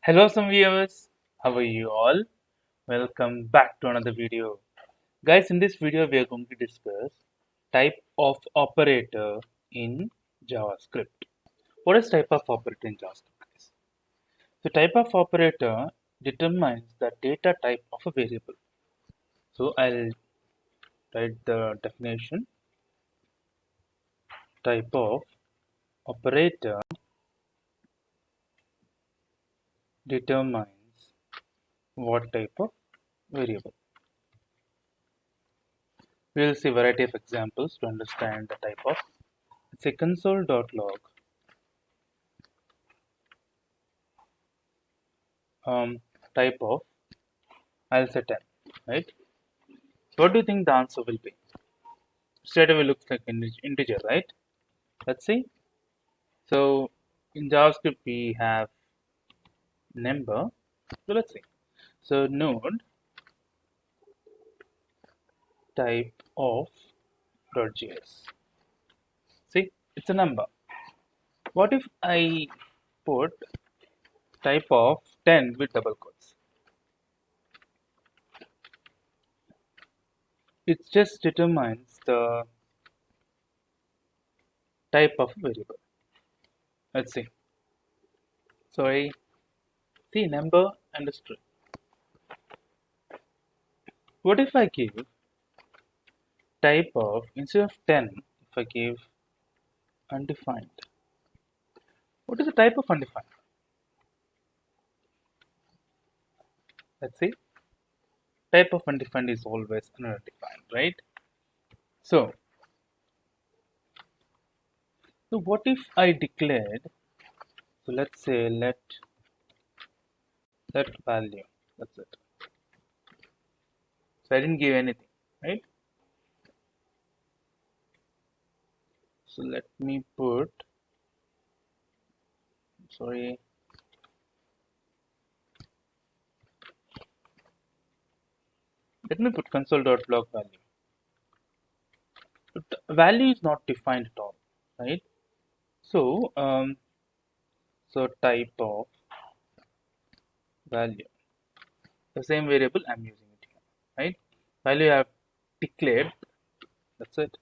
Hello, some viewers. How are you all? Welcome back to another video. Guys, in this video, we are going to discuss type of operator in JavaScript. What is type of operator in JavaScript, guys? So, type of operator determines the data type of a variable. So, I'll write the definition. Type of operator determines what type of variable. We will see variety of examples to understand the type of. Say console.log type of, I'll say 10, right? So what do you think the answer will be? Straight away looks like an integer, right? Let's see. So in JavaScript we have number. So let's see. So node type of .js. See, it's a number. What if I put type of 10 with double quotes? It just determines the type of variable. Let's see. So I see number and a string. What if I give type of, instead of 10, if I give undefined? What is the type of undefined? Let's see. Type of undefined is always undefined, right? So, so what if I declared, so let's say let value, that's it. So I didn't give anything, right? So let me put, sorry, let me put console.log value. But value is not defined at all, right? So, so type of value, the same variable I'm using it here, right? Value I have declared, that's it.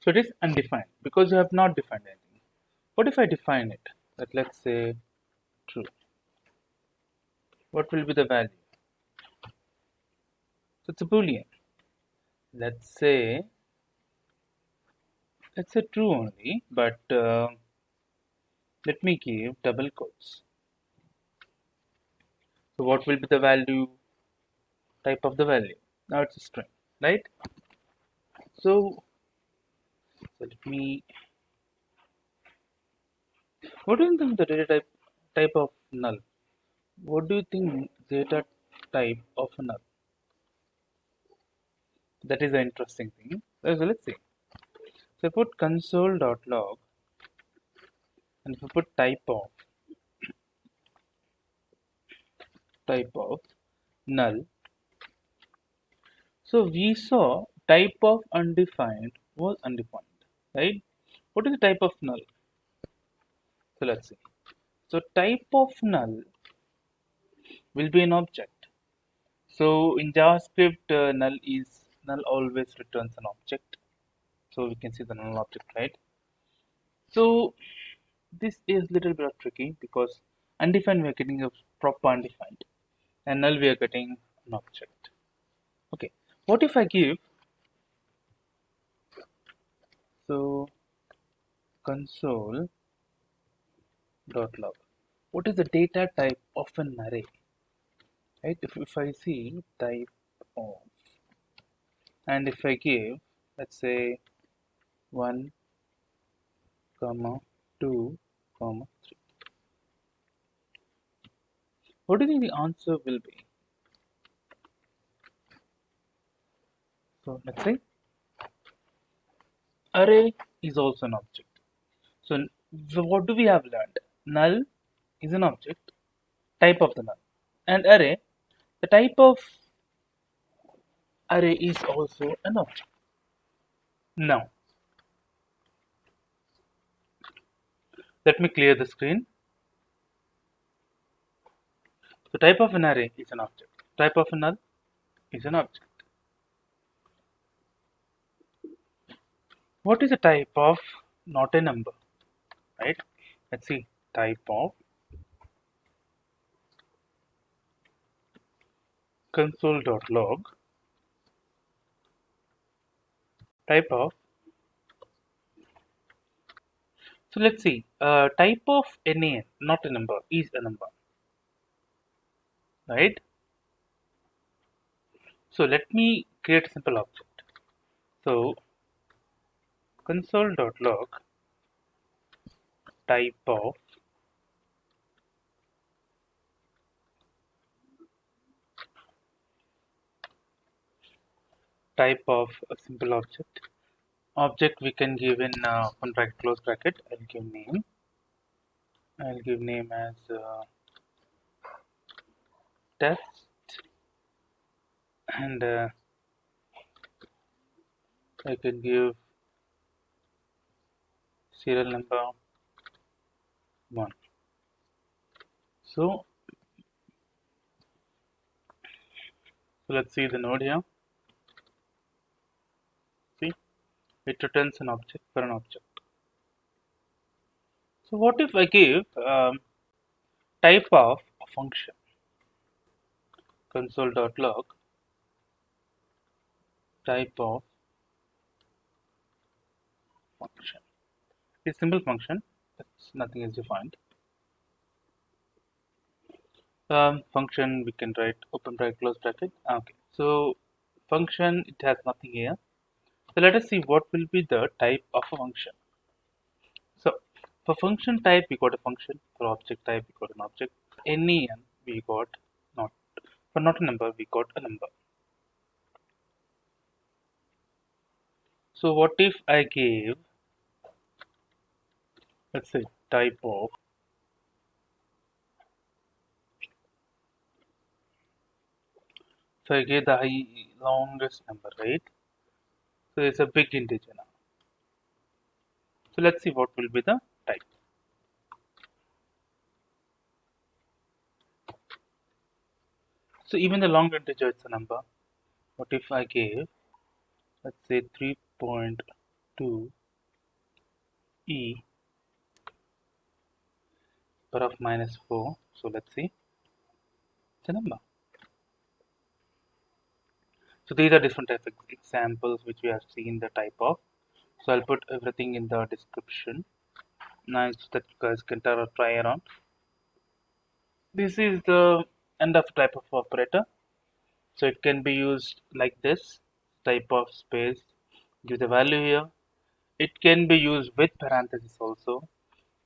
So it is undefined because you have not defined anything. What if I define it? That let's say true. What will be the value? So it's a boolean. Let's say true only, but let me give double quotes. So what will be the value? Type of the value. Now it's a string, right? So let me. What do you think the data type of null? What do you think data type of null? That is an interesting thing. So let's see. So I put console.log and if I put type of null. So we saw type of undefined was undefined, right? What is the type of null? So let's see. So type of null will be an object. So in JavaScript, null always returns an object. So we can see the null object, right? So this is little bit of tricky because undefined we are getting a proper undefined, and null we are getting an object. Okay, what if I give so console.log? What is the data type of an array? Right? If I see type of, and if I give, let's say 1, comma 2, comma 3, what do you think the answer will be? So let's say array is also an object. So what do we have learned? Null is an object, type of the null, and array, the type of array is also an object. Now, Let me clear the screen. So type of an array is an object. Type of a null is an object. What is a type of not a number? Right? Let's see. Type of console.log type of. So let's see. Type of NaN, not a number, is a number. Right? So let me create a simple object. So console.log type of a simple object. Object we can give in open bracket, close bracket. I'll give name. I'll give name as test, and I can give serial number 1. So let's see the node here. See, it returns an object for an object. So what if I give type of a function? Console.log type of function. It's a simple function. That's nothing is defined. Function we can write open bracket, close bracket. Okay. So function, it has nothing here. So let us see what will be the type of a function. So for function type we got a function. For object type we got an object. NaN we got not. For not a number we got a number. So what if I gave, let's say, type of, so I gave the longest number, right? So it's a big integer now. So let's see what will be the type. So even the long integer is a number. What if I gave, let's say 3.2 e power of minus 4. So let's see, it's a number. So these are different type of examples which we have seen the type of. So I'll put everything in the description. Nice that you guys can try around. This is the end of type of operator. So it can be used like this, type of space, give the value here. It can be used with parentheses also.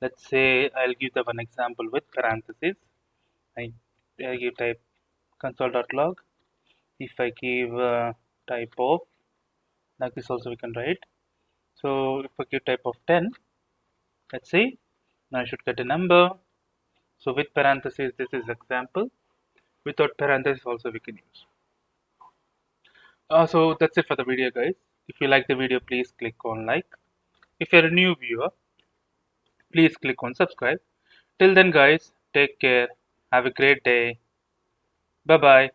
Let's say I'll give the one example with parentheses. I give type console.log. If I give type of, like this also we can write. So if I give type of 10, let's see, now I should get a number. So with parentheses, this is example. Without parentheses also we can use. So that's it for the video, guys. If you like the video, please click on like. If you're a new viewer, please click on subscribe. Till then, guys, take care. Have a great day. Bye bye.